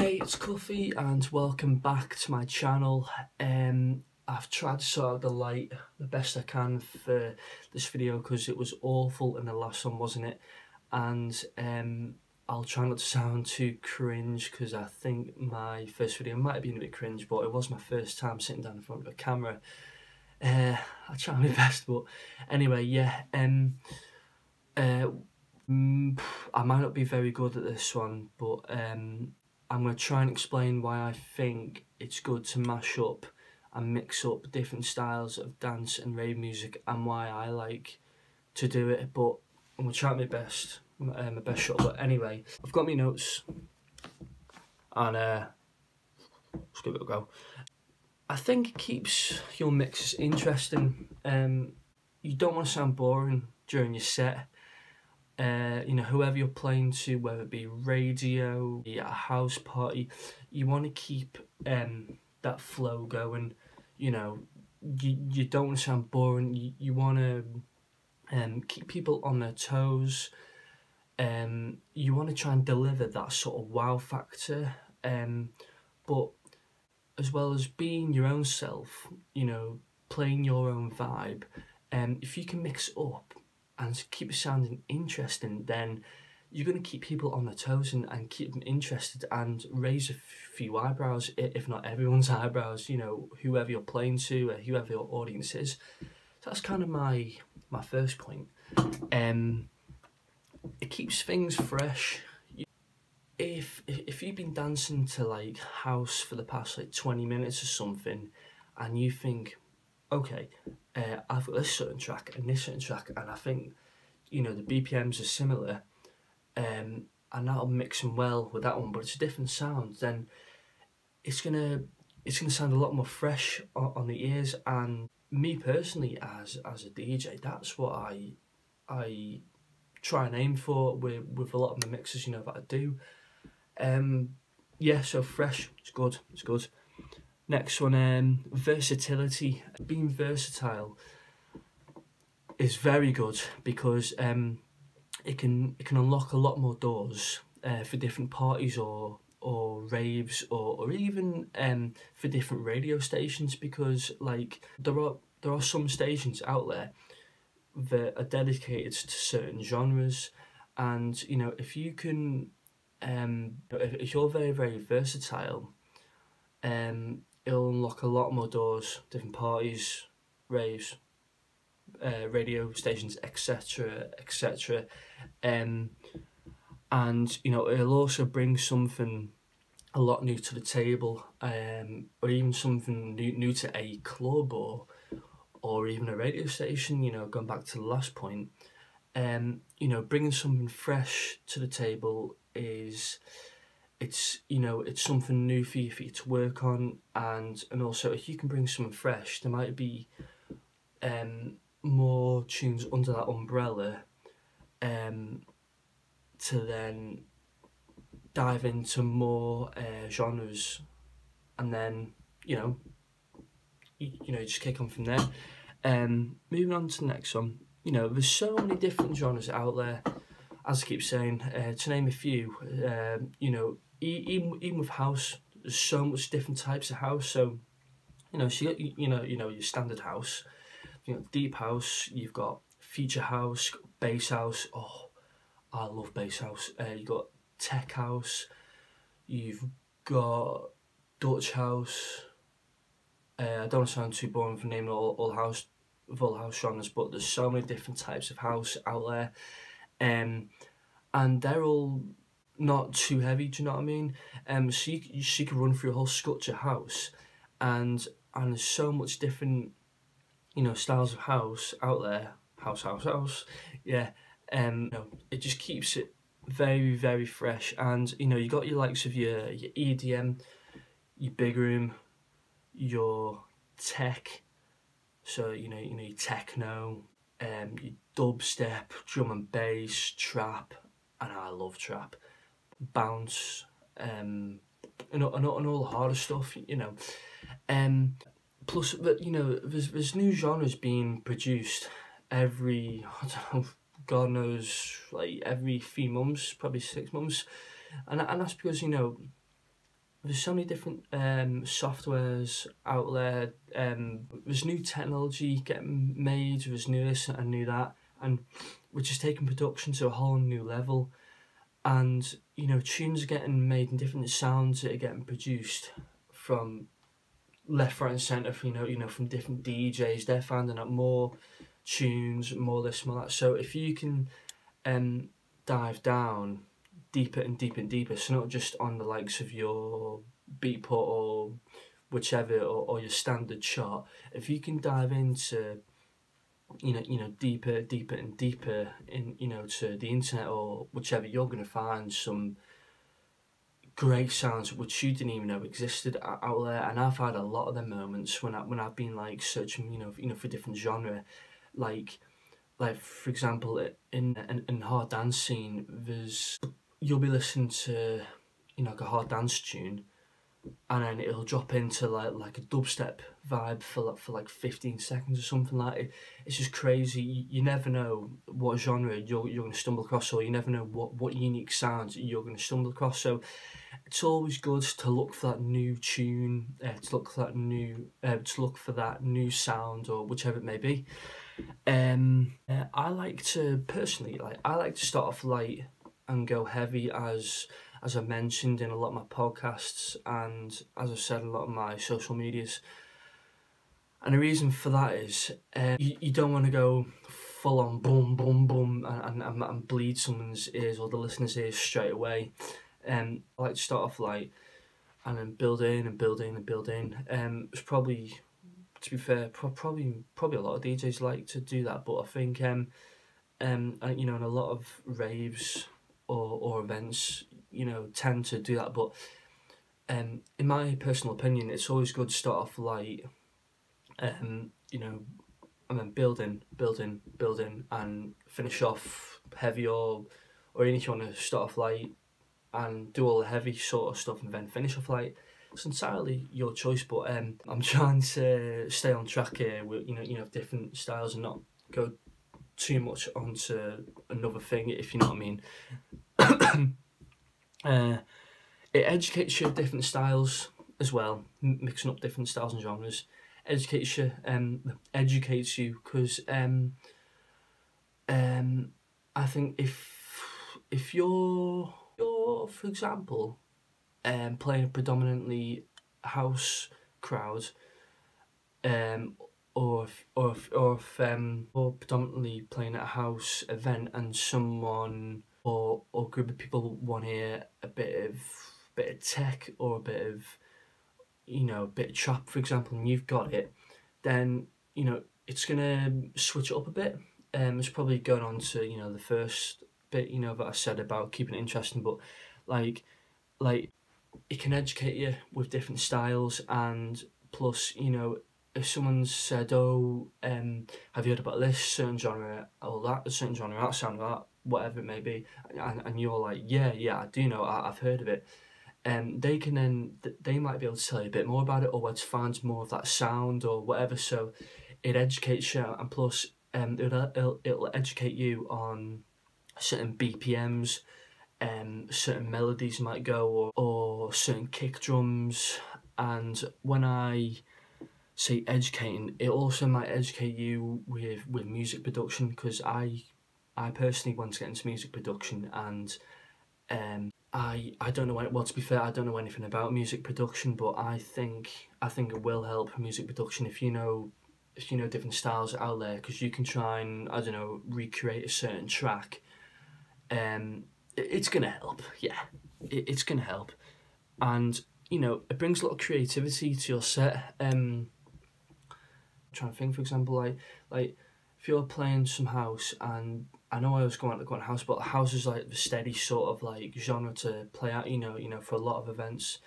Hey, it's Cuffy and welcome back to my channel. I've tried to sort out the light the best I can for this video because it was awful in the last one, wasn't it? And I'll try not to sound too cringe because I think my first video might have been a bit cringe, but it was my first time sitting down in front of a camera. I try my best, but anyway, yeah. I might not be very good at this one, but I'm going to try and explain why I think it's good to mash up and mix up different styles of dance and rave music and why I like to do it, but I'm going to try my best shot. But anyway, I've got my notes and let's give it a go. I think it keeps your mixes interesting. You don't want to sound boring during your set. You know, whoever you're playing to, whether it be radio, a house party, you want to keep that flow going. You know, you don't want to sound boring. You want to keep people on their toes. You want to try and deliver that sort of wow factor. But as well as being your own self, you know, playing your own vibe. If you can mix up and keep it sounding interesting, then you're going to keep people on their toes and keep them interested and raise a few eyebrows, if not everyone's eyebrows, you know, whoever you're playing to, whoever your audience is. So that's kind of my first point. It keeps things fresh. If you've been dancing to like house for the past like 20 minutes or something, and you think, okay, I've got this certain track and this certain track, and I think, you know, the BPMs are similar, and that'll mix them well with that one, but it's a different sound, then it's gonna sound a lot more fresh on the ears. And me personally, as a DJ, that's what I try and aim for with a lot of my mixes, you know, that I do. Yeah, so fresh, it's good. Next one, versatility. Being versatile is very good because it can unlock a lot more doors for different parties or raves or even for different radio stations, because like there are some stations out there that are dedicated to certain genres, and you know, if you can if you're very versatile, it'll unlock a lot more doors, different parties, raves, radio stations, etc. And you know, it'll also bring something a lot new to the table, or even something new to a club or even a radio station. You know, going back to the last point, you know, bringing something fresh to the table is, you know, it's something new for you to work on, and also if you can bring something fresh, there might be more tunes under that umbrella to then dive into more genres, and then you know just kick on from there. Moving on to the next one, you know, there's so many different genres out there, as I keep saying. To name a few, you know, even with house, there's so much different types of house. So you know, so you got your standard house, you know, deep house, you've got future house, bass house. Oh, I love bass house. You've got tech house, you've got Dutch house. I don't want to sound too boring for naming all house genres, but there's so many different types of house out there, and they're all not too heavy. Do you know what I mean? So you can run through a whole sculpture house, and there's so much different, you know, styles of house out there. House. Yeah. You know, it just keeps it very fresh. And you know, you got your likes of your EDM, your big room, your tech. So you know your techno, your dubstep, drum and bass, trap, and I love trap, bounce, and all the harder stuff, you know. Plus, you know, there's new genres being produced every, I don't know, God knows, like every 3 months, probably 6 months, and that's because, you know, there's so many different softwares out there. There's new technology getting made. There's new this and new that, and we're just taking production to a whole new level. And you know, tunes are getting made and different sounds that are getting produced from left, right, and centre. You know, from different DJs. They're finding out more tunes, more this, more that. So if you can dive down deeper and deeper and deeper, so not just on the likes of your Beatport or whichever, or your standard chart. If you can dive into deeper, deeper and deeper in, to the internet or whichever, you're going to find some great sounds which you didn't even know existed out there. And I've had a lot of them moments when I've been like searching, for different genre, like for example, in hard dance scene, you'll be listening to like a hard dance tune, and then it'll drop into like a dubstep vibe for like 15 seconds or something like it. It's just crazy. You never know what genre you're going to stumble across, or you never know what unique sounds you're going to stumble across. So it's always good to look for that new tune, to look for that new sound, or whichever it may be. I like to personally, I like to start off light and go heavy, as I mentioned in a lot of my podcasts, and as I've said in a lot of my social medias. And the reason for that is you don't want to go full on boom boom boom and bleed someone's ears or the listener's ears straight away. I like to start off light and then build in and build in and build in. It's probably, to be fair, probably a lot of DJs like to do that, but I think in a lot of raves or events, tend to do that. But in my personal opinion, it's always good to start off light, and then building, and finish off heavy, or even if you want to start off light and do all the heavy sort of stuff and then finish off light. It's entirely your choice, but I'm trying to stay on track here with different styles and not go too much onto another thing, if you know what I mean. It educates you of different styles as well, mixing up different styles and genres. Educates you because I think if you're for example playing a predominantly house crowd, or predominantly playing at a house event, and someone or group of people want to hear a bit of tech, or a bit of trap, for example, and you've got it, then it's gonna switch it up a bit. It's probably going on to the first bit that I said about keeping it interesting, but like it can educate you with different styles. And plus, if someone said, oh, have you heard about this certain genre, or that certain genre, that sound, that, whatever it may be, and you're like, yeah, I do know, I've heard of it, they can then, they might be able to tell you a bit more about it, or where to find more of that sound or whatever. So it educates you, and plus it'll educate you on certain BPMs, certain melodies might go, or certain kick drums. And when I say educating, it also might educate you with music production, because I personally want to get into music production, and I don't know well, to be fair, I don't know anything about music production, but I think it will help music production if you know different styles out there, because you can try and, I don't know, recreate a certain track. It's gonna help, yeah. It's gonna help, and it brings a lot of creativity to your set. I'm trying to think, for example, like if you're playing some house, and I know I was going to house, but house is like the steady sort of like genre to play at, for a lot of events.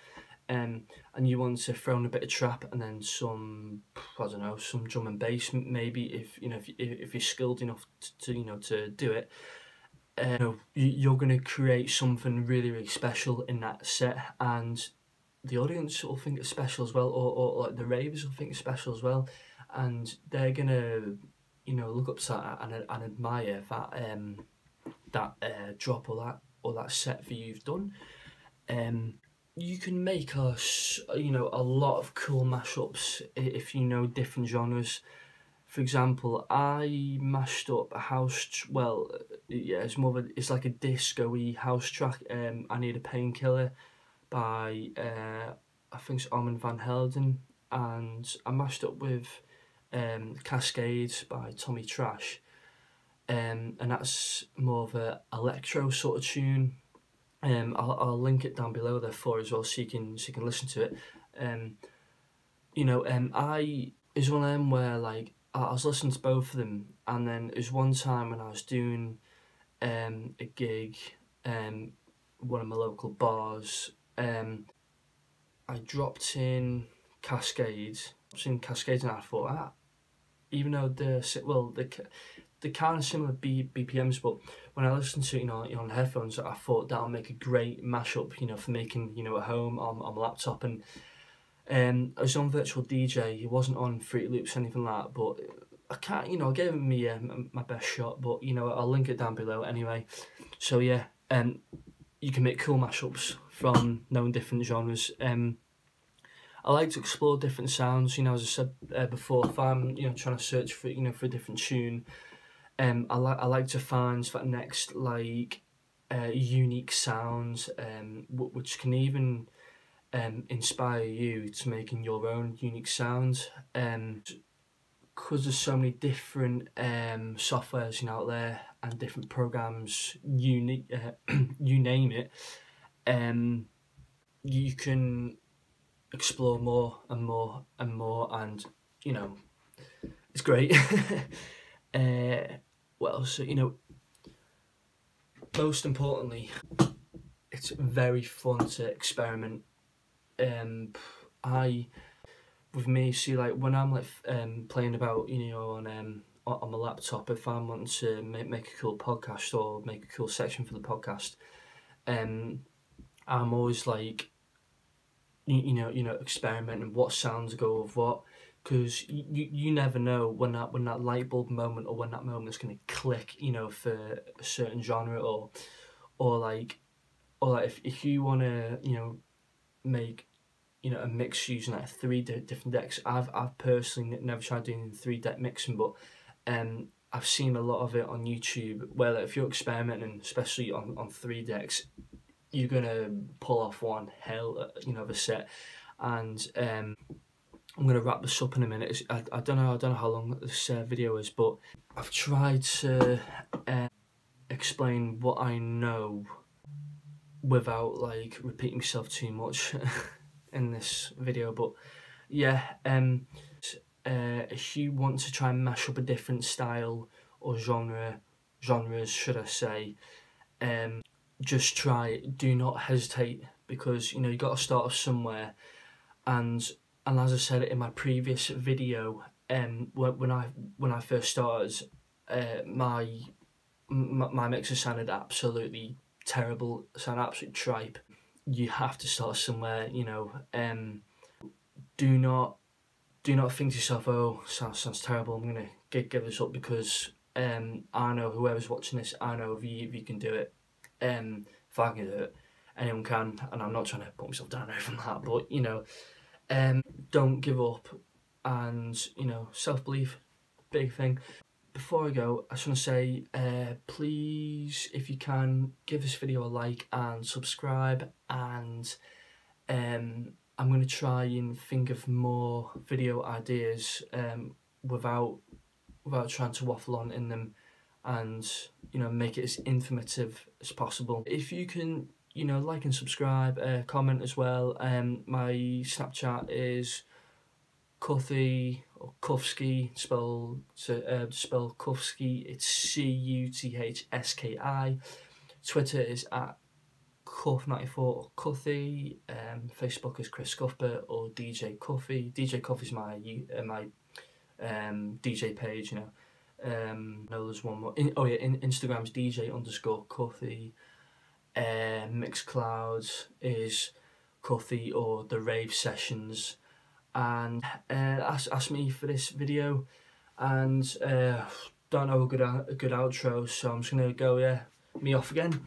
And you want to throw in a bit of trap, and then some, I don't know, some drum and bass, maybe, if you're skilled enough to do it. You're going to create something really, really special in that set, and the audience will think it's special as well, or like the ravers will think it's special as well, and they're gonna look up to that and admire that drop, or that set that you've done. you can make a lot of cool mashups if you know different genres. For example, I mashed up a it's like a disco-y house track. I Need a Painkiller by I think it's Armin van Helden, and I mashed up with Cascades by Tommy Trash, and that's more of a electro sort of tune. I'll link it down below there for as well, so you can listen to it. Um, I is one of them where like I was listening to both of them, and then there's one time when I was doing a gig, one of my local bars. I dropped in Cascades. And I thought, even though they're kind of similar BPMs, but when I listened to it, on the headphones, I thought that'll make a great mashup, for making, at home on my laptop. And I was on Virtual DJ. It wasn't on Fruity Loops or anything like that, but I can't, I gave me my best shot. But I'll link it down below anyway. So yeah, you can make cool mashups from knowing different genres. I like to explore different sounds. As I said before, if I'm trying to search for for a different tune, I like to find that next unique sound, which can even inspire you to making your own unique sound. Because there's so many different softwares out there and different programs, you name it, you can explore more and more and more, and it's great. Well, so most importantly, it's very fun to experiment. With me, see, like when I'm playing about, on my laptop, if I'm wanting to make a cool podcast or make a cool section for the podcast, I'm always experimenting what sounds go with what, because you never know when that light bulb moment, or when that moment's going to click, for a certain genre, or if you want to make a mix using three different decks. I've personally never tried doing 3-deck mixing, but I've seen a lot of it on YouTube where if you're experimenting, especially on 3 decks, you're gonna pull off one hell of a set. And I'm gonna wrap this up in a minute. I don't know how long this video is, but I've tried to explain what I know without repeating myself too much in this video. But yeah, if you want to try and mash up a different style or genres should I say, just try it. Do not hesitate, because you got to start off somewhere. And as I said in my previous video, when I first started, my mixer sounded absolutely terrible, sounded absolutely tripe. You have to start somewhere. Do not think to yourself, oh, sounds terrible, I'm gonna give this up, because I know whoever's watching this, I know if you can do it. If I can do it, anyone can. And I'm not trying to put myself down or anything like that, but don't give up, and self-belief, big thing. Before I go, I just want to say, please, if you can, give this video a like and subscribe, and I'm going to try and think of more video ideas without trying to waffle on in them, and make it as informative as possible. If you can like and subscribe, comment as well. My Snapchat is Cuthie, or Kufski, spell Kufski, it's Cuthski. Twitter is at Cuff94 or Cuthie. Facebook is Chris Cuthbert or DJ Cuffy. DJ Cuffy's my DJ page. No, there's one more. Instagram's DJ_Cuthie. Mixcloud is Cuthie or the Rave Sessions. And ask me for this video, and don't know a good outro, so I'm just gonna go me off again.